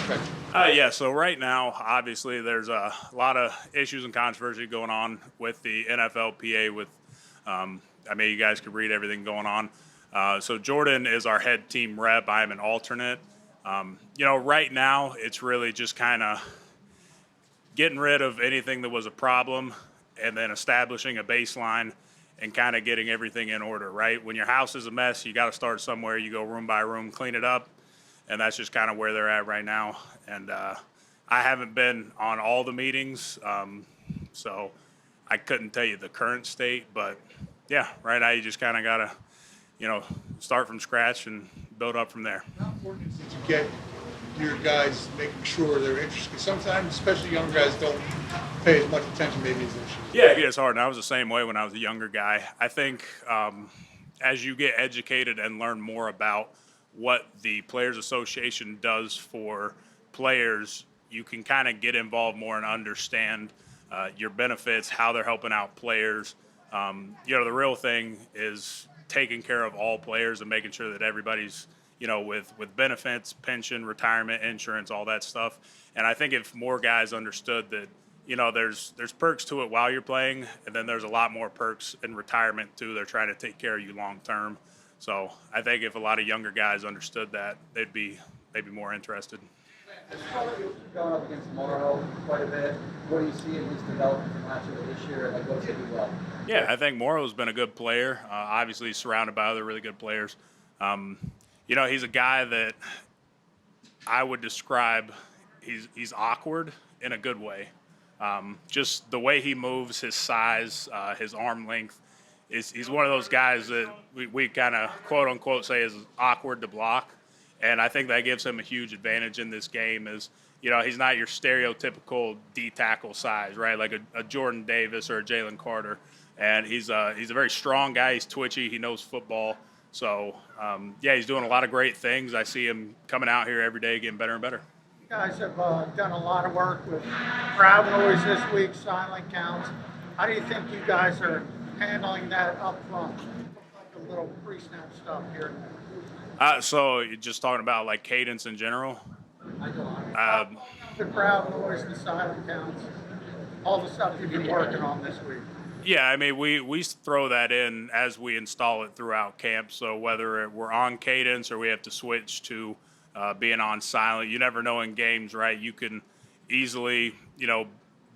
affect you? Yeah, so right now, obviously, there's a lot of issues and controversy going on with the NFLPA. I mean, you guys could read everything going on. So Jordan is our head team rep. I'm an alternate. Right now, it's really just kind of getting rid of anything that was a problem and then establishing a baseline and kind of getting everything in order, right? When your house is a mess, you got to start somewhere. You go room by room, clean it up, and that's just kind of where they're at right now. And I haven't been on all the meetings, so I couldn't tell you the current state. But yeah, right now you just kind of gotta, start from scratch and build up from there. How important is it to get your guys making sure they're interested? 'Cause sometimes, especially young guys, don't pay as much attention maybe as they should. Yeah, it gets hard. And I was the same way when I was a younger guy. I think as you get educated and learn more about what the Players Association does for players, you can kind of get involved more and understand your benefits, how they're helping out players. The real thing is taking care of all players and making sure that everybody's, with benefits, pension, retirement, insurance, all that stuff. And I think if more guys understood that, there's perks to it while you're playing, and then there's a lot more perks in retirement too. They're trying to take care of you long term. So I think if a lot of younger guys understood that, they'd be more interested. Going up against Morrow quite a bit. What do you see in his development from last year to this year? Like, what's he do well? Yeah, I think Morrow's been a good player. Obviously, he's surrounded by other really good players. He's a guy that I would describe he's awkward in a good way. Just the way he moves, his size, his arm length. He's one of those guys that we kind of quote unquote say is awkward to block. And I think that gives him a huge advantage in this game is, he's not your stereotypical D tackle size, right? Like a Jordan Davis or a Jalen Carter. And he's a very strong guy. He's twitchy. He knows football. So, he's doing a lot of great things. I see him coming out here every day getting better and better. You guys have done a lot of work with crowd noise this week, silent counts. How do you think you guys are handling that up front? Like a little pre-snap stuff here. So you're just talking about like cadence in general? The crowd noise, the silent counts, all the stuff you've been working on this week. Yeah, I mean, we throw that in as we install it throughout camp. So whether we're on cadence or we have to switch to being on silent, you never know in games, right? You can easily,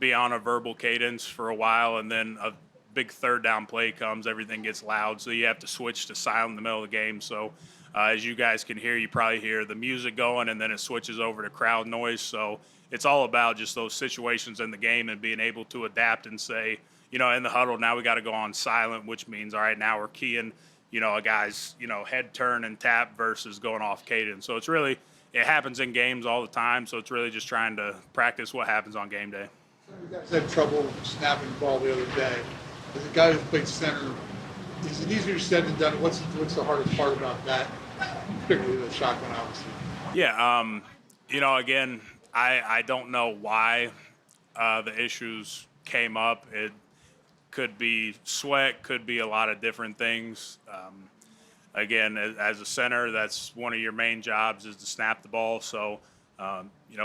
be on a verbal cadence for a while, and then a big third down play comes, everything gets loud, so you have to switch to silent in the middle of the game. So as you guys can hear, you probably hear the music going, and then it switches over to crowd noise. So it's all about just those situations in the game and being able to adapt and say, in the huddle, now we got to go on silent, which means, all right, now we're keying, a guy's, head turn and tap versus going off cadence. So it happens in games all the time. So it's really just trying to practice what happens on game day. You guys had trouble snapping the ball the other day. As a guy who played center, is it easier said than done? What's the hardest part about that, particularly the shotgun, obviously? Yeah, again, I don't know why the issues came up. It could be sweat, could be a lot of different things. Again, as a center, that's one of your main jobs is to snap the ball. So,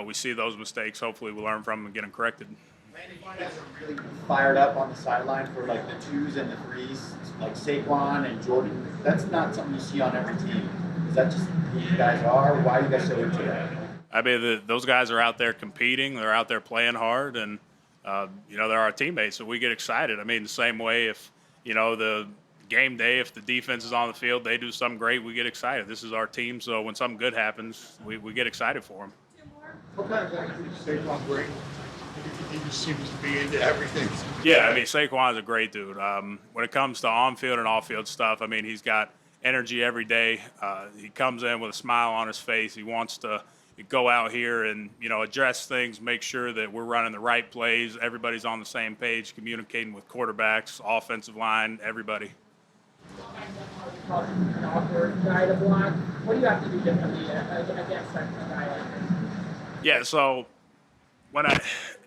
we see those mistakes. Hopefully we learn from them and get them corrected. Landon, you guys are really fired up on the sideline for like the twos and the threes, like Saquon and Jordan. That's not something you see on every team. Is that just who you guys are? Why are you guys so into that? I mean, those guys are out there competing. They're out there playing hard, and they're our teammates, so we get excited. I mean, the same way if the game day, if the defense is on the field, they do something great, we get excited. This is our team, so when something good happens, we get excited for them. What kind of guy is Saquon great? He just seems to be into everything. Yeah, I mean, Saquon's a great dude. When it comes to on-field and off-field stuff, I mean, he's got energy every day. He comes in with a smile on his face. He wants to go out here and, address things, make sure that we're running the right plays. Everybody's on the same page, communicating with quarterbacks, offensive line, everybody. An awkward guy to block. What do you have to do differently against that guy like this? Yeah, so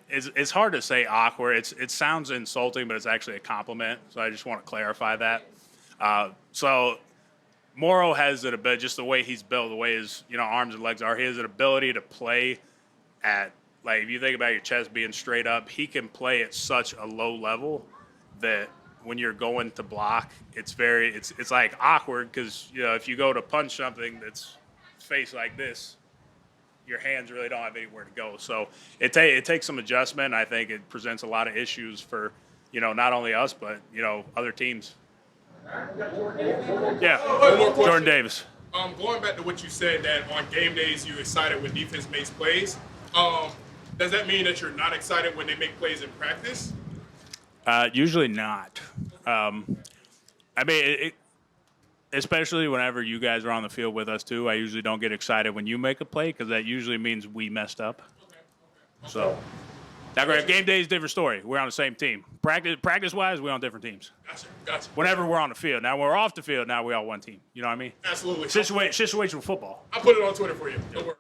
it's hard to say awkward. It sounds insulting, but it's actually a compliment. So I just want to clarify that. So Morrow has it a bit, just the way he's built, the way his arms and legs are. He has an ability to play at, like, if you think about your chest being straight up, he can play at such a low level that when you're going to block, it's like awkward because if you go to punch something that's face like this, your hands really don't have anywhere to go. So it takes some adjustment. I think it presents a lot of issues for not only us but other teams. Yeah, One more question. Jordan Davis. Going back to what you said that on game days you're excited when defense makes plays. Does that mean that you're not excited when they make plays in practice? Usually not. I mean, especially whenever you guys are on the field with us too. I usually don't get excited when you make a play because that usually means we messed up. Okay. So, now game day is a different story. We're on the same team. Practice wise, we're on different teams. Gotcha. Whenever we're on the field, now when we're off the field, now we all one team. You know what I mean? Absolutely. Situational football. I'll put it on Twitter for you. Don't worry.